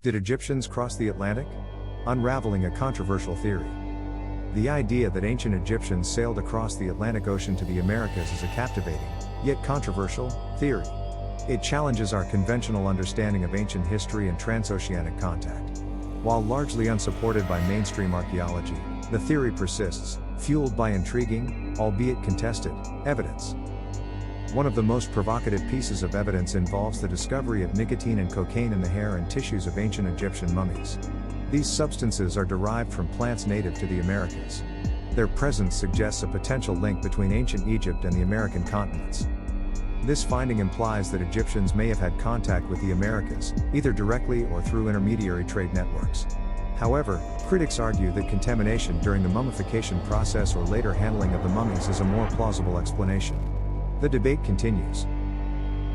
Did Egyptians cross the Atlantic? Unraveling a controversial theory. The idea that ancient Egyptians sailed across the Atlantic Ocean to the Americas is a captivating, yet controversial, theory. It challenges our conventional understanding of ancient history and transoceanic contact. While largely unsupported by mainstream archaeology, the theory persists, fueled by intriguing, albeit contested, evidence. One of the most provocative pieces of evidence involves the discovery of nicotine and cocaine in the hair and tissues of ancient Egyptian mummies. These substances are derived from plants native to the Americas. Their presence suggests a potential link between ancient Egypt and the American continents. This finding implies that Egyptians may have had contact with the Americas, either directly or through intermediary trade networks. However, critics argue that contamination during the mummification process or later handling of the mummies is a more plausible explanation. The debate continues.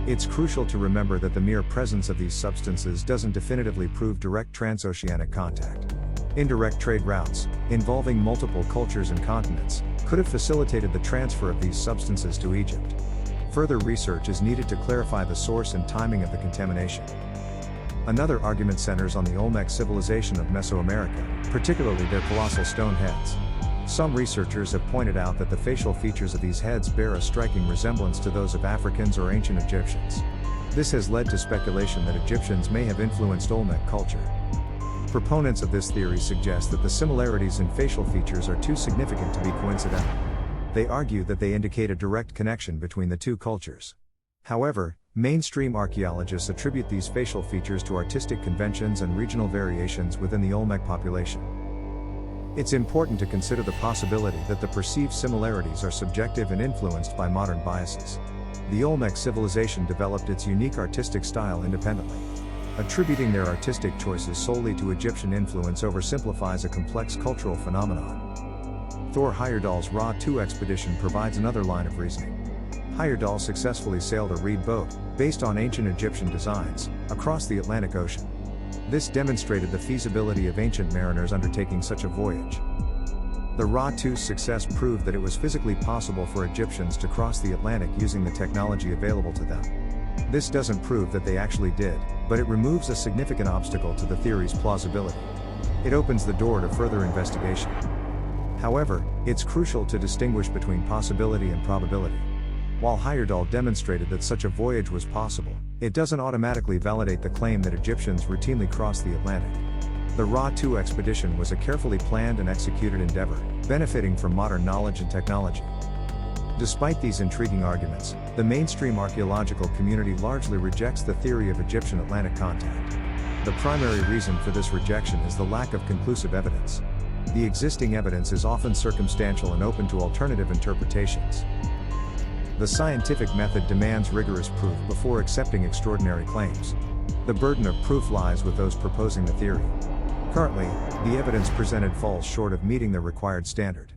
It's crucial to remember that the mere presence of these substances doesn't definitively prove direct transoceanic contact. Indirect trade routes, involving multiple cultures and continents, could have facilitated the transfer of these substances to Egypt. Further research is needed to clarify the source and timing of the contamination. Another argument centers on the Olmec civilization of Mesoamerica, particularly their colossal stone heads. Some researchers have pointed out that the facial features of these heads bear a striking resemblance to those of Africans or ancient Egyptians. This has led to speculation that Egyptians may have influenced Olmec culture. Proponents of this theory suggest that the similarities in facial features are too significant to be coincidental. They argue that they indicate a direct connection between the two cultures. However, mainstream archaeologists attribute these facial features to artistic conventions and regional variations within the Olmec population. It's important to consider the possibility that the perceived similarities are subjective and influenced by modern biases. The Olmec civilization developed its unique artistic style independently. Attributing their artistic choices solely to Egyptian influence oversimplifies a complex cultural phenomenon. Thor Heyerdahl's Ra II expedition provides another line of reasoning. Heyerdahl successfully sailed a reed boat, based on ancient Egyptian designs, across the Atlantic Ocean. This demonstrated the feasibility of ancient mariners undertaking such a voyage. The Ra II's success proved that it was physically possible for Egyptians to cross the Atlantic using the technology available to them. This doesn't prove that they actually did, but it removes a significant obstacle to the theory's plausibility. It opens the door to further investigation. However, it's crucial to distinguish between possibility and probability. While Heyerdahl demonstrated that such a voyage was possible, it doesn't automatically validate the claim that Egyptians routinely crossed the Atlantic. The Ra II expedition was a carefully planned and executed endeavor, benefiting from modern knowledge and technology. Despite these intriguing arguments, the mainstream archaeological community largely rejects the theory of Egyptian Atlantic contact. The primary reason for this rejection is the lack of conclusive evidence. The existing evidence is often circumstantial and open to alternative interpretations. The scientific method demands rigorous proof before accepting extraordinary claims. The burden of proof lies with those proposing the theory. Currently, the evidence presented falls short of meeting the required standard.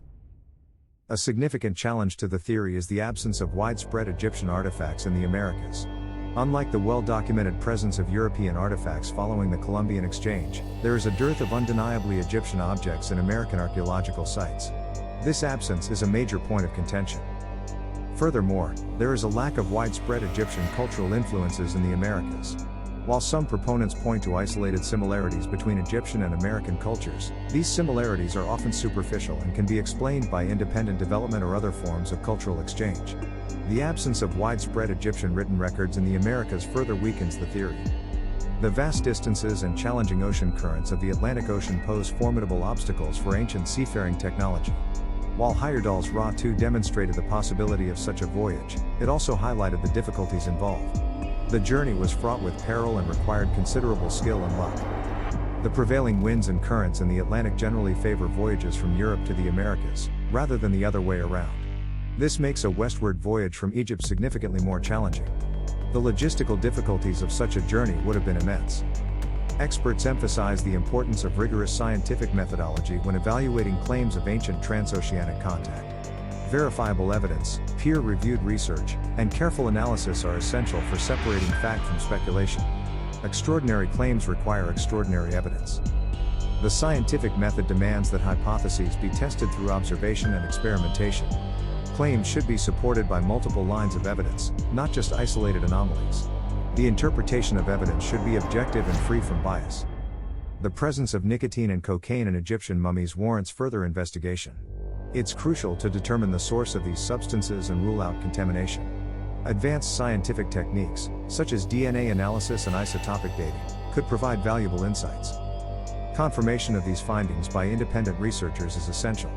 A significant challenge to the theory is the absence of widespread Egyptian artifacts in the Americas. Unlike the well-documented presence of European artifacts following the Columbian exchange, there is a dearth of undeniably Egyptian objects in American archaeological sites. This absence is a major point of contention. Furthermore, there is a lack of widespread Egyptian cultural influences in the Americas. While some proponents point to isolated similarities between Egyptian and American cultures, these similarities are often superficial and can be explained by independent development or other forms of cultural exchange. The absence of widespread Egyptian written records in the Americas further weakens the theory. The vast distances and challenging ocean currents of the Atlantic Ocean pose formidable obstacles for ancient seafaring technology. While Heyerdahl's Ra II demonstrated the possibility of such a voyage, it also highlighted the difficulties involved. The journey was fraught with peril and required considerable skill and luck. The prevailing winds and currents in the Atlantic generally favor voyages from Europe to the Americas, rather than the other way around. This makes a westward voyage from Egypt significantly more challenging. The logistical difficulties of such a journey would have been immense. Experts emphasize the importance of rigorous scientific methodology when evaluating claims of ancient transoceanic contact. Verifiable evidence, peer-reviewed research, and careful analysis are essential for separating fact from speculation. Extraordinary claims require extraordinary evidence. The scientific method demands that hypotheses be tested through observation and experimentation. Claims should be supported by multiple lines of evidence, not just isolated anomalies. The interpretation of evidence should be objective and free from bias. The presence of nicotine and cocaine in Egyptian mummies warrants further investigation. It's crucial to determine the source of these substances and rule out contamination. Advanced scientific techniques, such as DNA analysis and isotopic dating, could provide valuable insights. Confirmation of these findings by independent researchers is essential.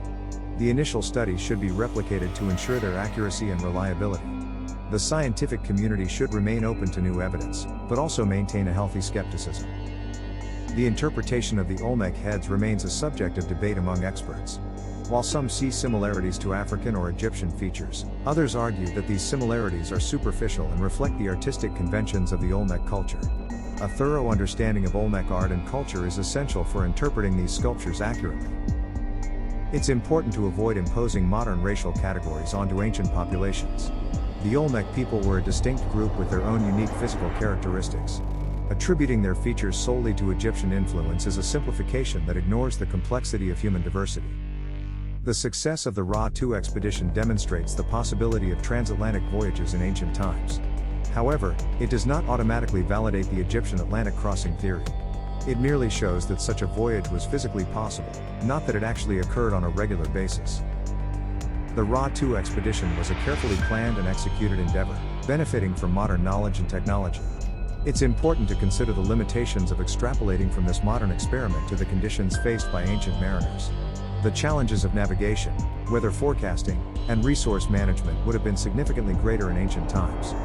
The initial studies should be replicated to ensure their accuracy and reliability. The scientific community should remain open to new evidence, but also maintain a healthy skepticism. The interpretation of the Olmec heads remains a subject of debate among experts. While some see similarities to African or Egyptian features, others argue that these similarities are superficial and reflect the artistic conventions of the Olmec culture. A thorough understanding of Olmec art and culture is essential for interpreting these sculptures accurately. It's important to avoid imposing modern racial categories onto ancient populations. The Olmec people were a distinct group with their own unique physical characteristics. Attributing their features solely to Egyptian influence is a simplification that ignores the complexity of human diversity. The success of the Ra-2 expedition demonstrates the possibility of transatlantic voyages in ancient times. However, it does not automatically validate the Egyptian Atlantic crossing theory. It merely shows that such a voyage was physically possible, not that it actually occurred on a regular basis. The Ra-2 expedition was a carefully planned and executed endeavor, benefiting from modern knowledge and technology. It's important to consider the limitations of extrapolating from this modern experiment to the conditions faced by ancient mariners. The challenges of navigation, weather forecasting, and resource management would have been significantly greater in ancient times.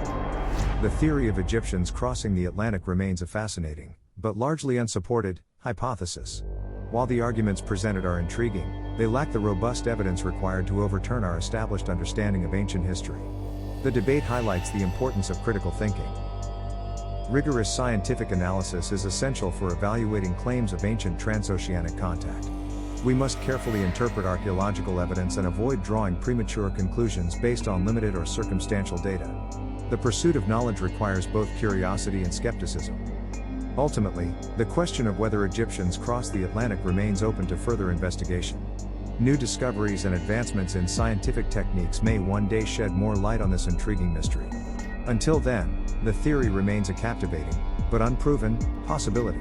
The theory of Egyptians crossing the Atlantic remains a fascinating, but largely unsupported, hypothesis. While the arguments presented are intriguing, they lack the robust evidence required to overturn our established understanding of ancient history. The debate highlights the importance of critical thinking. Rigorous scientific analysis is essential for evaluating claims of ancient transoceanic contact. We must carefully interpret archaeological evidence and avoid drawing premature conclusions based on limited or circumstantial data. The pursuit of knowledge requires both curiosity and skepticism. Ultimately, the question of whether Egyptians crossed the Atlantic remains open to further investigation. New discoveries and advancements in scientific techniques may one day shed more light on this intriguing mystery. Until then, the theory remains a captivating, but unproven, possibility.